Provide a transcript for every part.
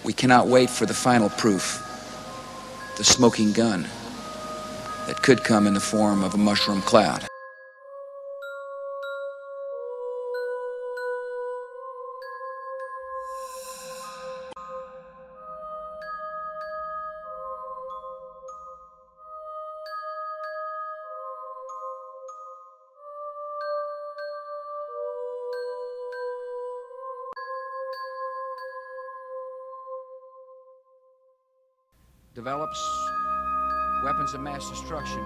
We cannot wait for the final proof, the smoking gun, that could come in the form of a mushroom cloud. Develops weapons of mass destruction.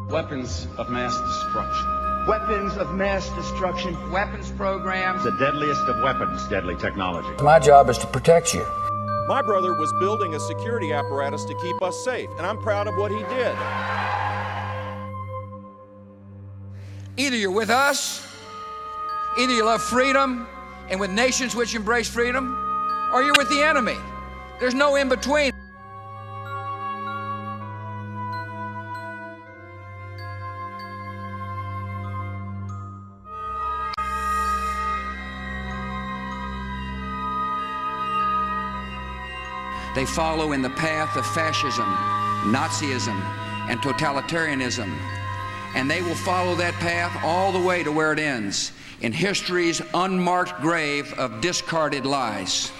Weapons of mass destruction. Weapons of mass destruction. Weapons programs. The deadliest of weapons, deadly technology. My job is to protect you. My brother was building a security apparatus to keep us safe, and I'm proud of what he did. Either you're with us, either you love freedom and with nations which embrace freedom, or you're with the enemy. There's no in between. They follow in the path of fascism, Nazism, and totalitarianism. And they will follow that path all the way to where it ends, in history's unmarked grave of discarded lies.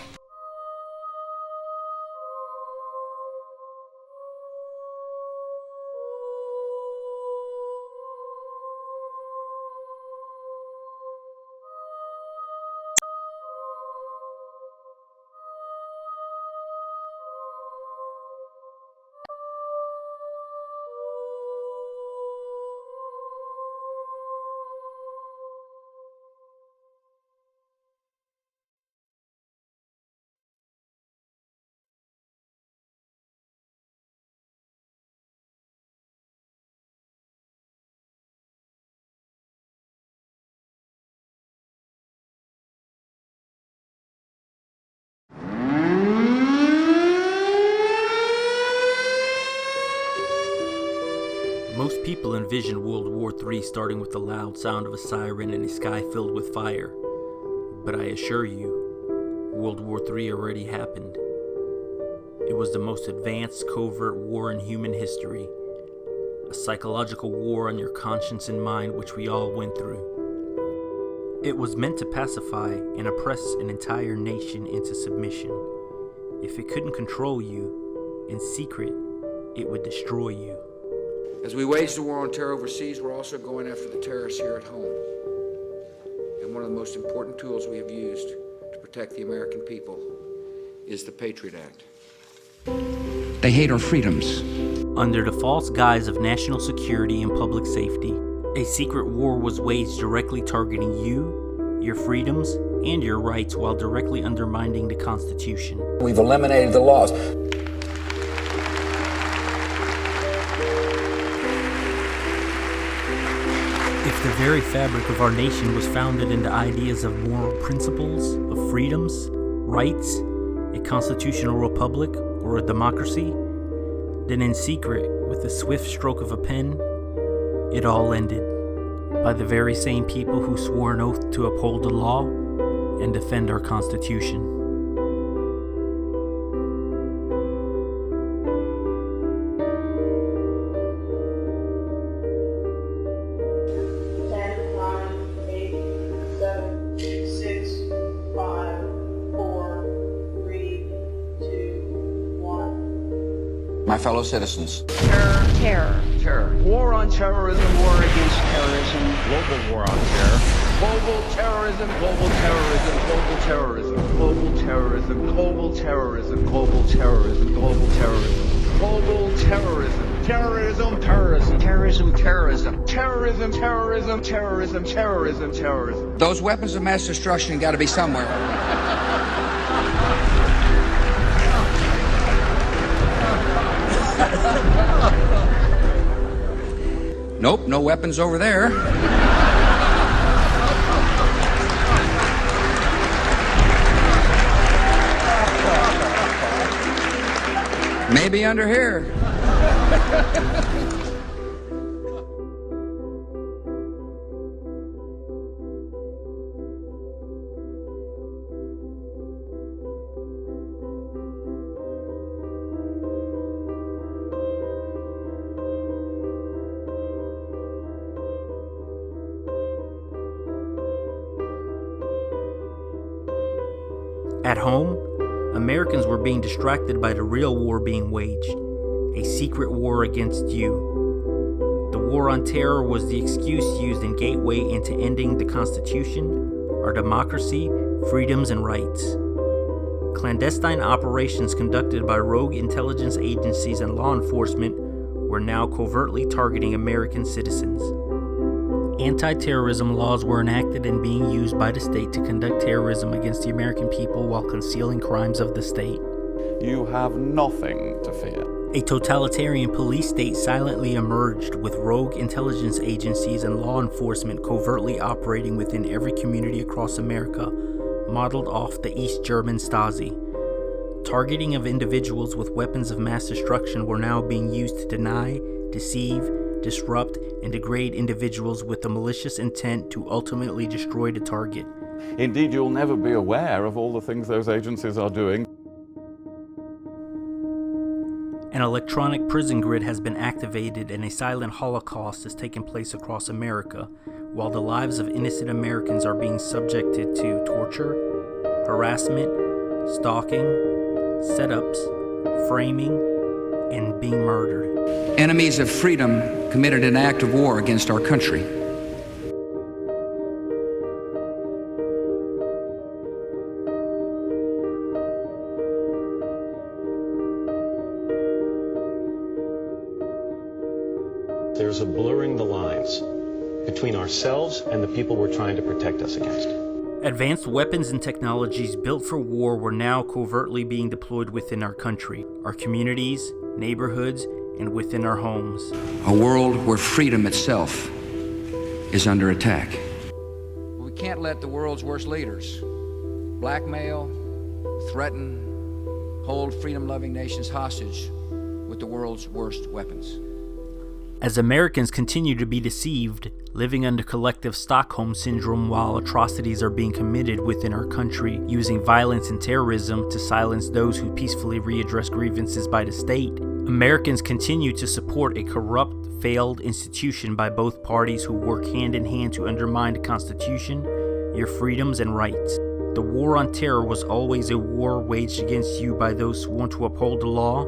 Most people envision World War III starting with the loud sound of a siren and a sky filled with fire. But I assure you, World War III already happened. It was the most advanced covert war in human history. A psychological war on your conscience and mind which we all went through. It was meant to pacify and oppress an entire nation into submission. If it couldn't control you, in secret, it would destroy you. As we wage the war on terror overseas, we're also going after the terrorists here at home. And one of the most important tools we have used to protect the American people is the Patriot Act. They hate our freedoms. Under the false guise of national security and public safety, a secret war was waged directly targeting you, your freedoms, and your rights while directly undermining the Constitution. We've eliminated the laws. If the very fabric of our nation was founded in the ideas of moral principles, of freedoms, rights, a constitutional republic, or a democracy, then in secret, with a swift stroke of a pen, it all ended by the very same people who swore an oath to uphold the law and defend our Constitution. My fellow citizens. Terror. War on terrorism, war against terrorism. Global war on terror. Global terrorism, global terrorism, global terrorism, global terrorism, global terrorism, global terrorism, global terrorism, global terrorism, terrorism, terrorism, terrorism, terrorism, terrorism, terrorism, terrorism, terrorism, terrorism. Those weapons of mass destruction got to be somewhere. Nope, no weapons over there. Maybe under here. At home, Americans were being distracted by the real war being waged, a secret war against you. The war on terror was the excuse used and gateway into ending the Constitution, our democracy, freedoms, and rights. Clandestine operations conducted by rogue intelligence agencies and law enforcement were now covertly targeting American citizens. Anti-terrorism laws were enacted and being used by the state to conduct terrorism against the American people while concealing crimes of the state. You have nothing to fear. A totalitarian police state silently emerged with rogue intelligence agencies and law enforcement covertly operating within every community across America, modeled off the East German Stasi. Targeting of individuals with weapons of mass destruction were now being used to deny, deceive, disrupt, and degrade individuals with the malicious intent to ultimately destroy the target. Indeed, you'll never be aware of all the things those agencies are doing. An electronic prison grid has been activated and a silent holocaust has taken place across America, while the lives of innocent Americans are being subjected to torture, harassment, stalking, setups, framing, and being murdered. Enemies of freedom committed an act of war against our country. There's a blurring the lines between ourselves and the people we're trying to protect us against. Advanced weapons and technologies built for war were now covertly being deployed within our country, our communities, neighborhoods, and within our homes. A world where freedom itself is under attack. We can't let the world's worst leaders blackmail, threaten, hold freedom-loving nations hostage with the world's worst weapons. As Americans continue to be deceived, living under collective Stockholm syndrome while atrocities are being committed within our country, using violence and terrorism to silence those who peacefully readdress grievances by the state, Americans continue to support a corrupt, failed institution by both parties who work hand in hand to undermine the Constitution, your freedoms and rights. The war on terror was always a war waged against you by those who want to uphold the law,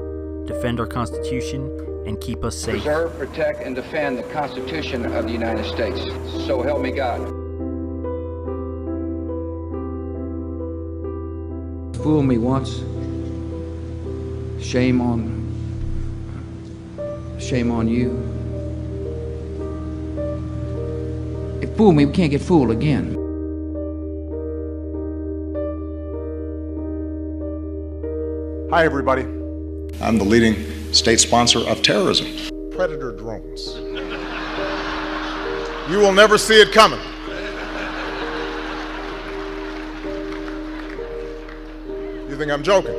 defend our Constitution, and keep us safe. Preserve, protect, and defend the Constitution of the United States. So help me God. Fool me once, shame on you. If fool me, we can't get fooled again. Hi, everybody. I'm the leading state sponsor of terrorism. Predator drones. You will never see it coming. You think I'm joking?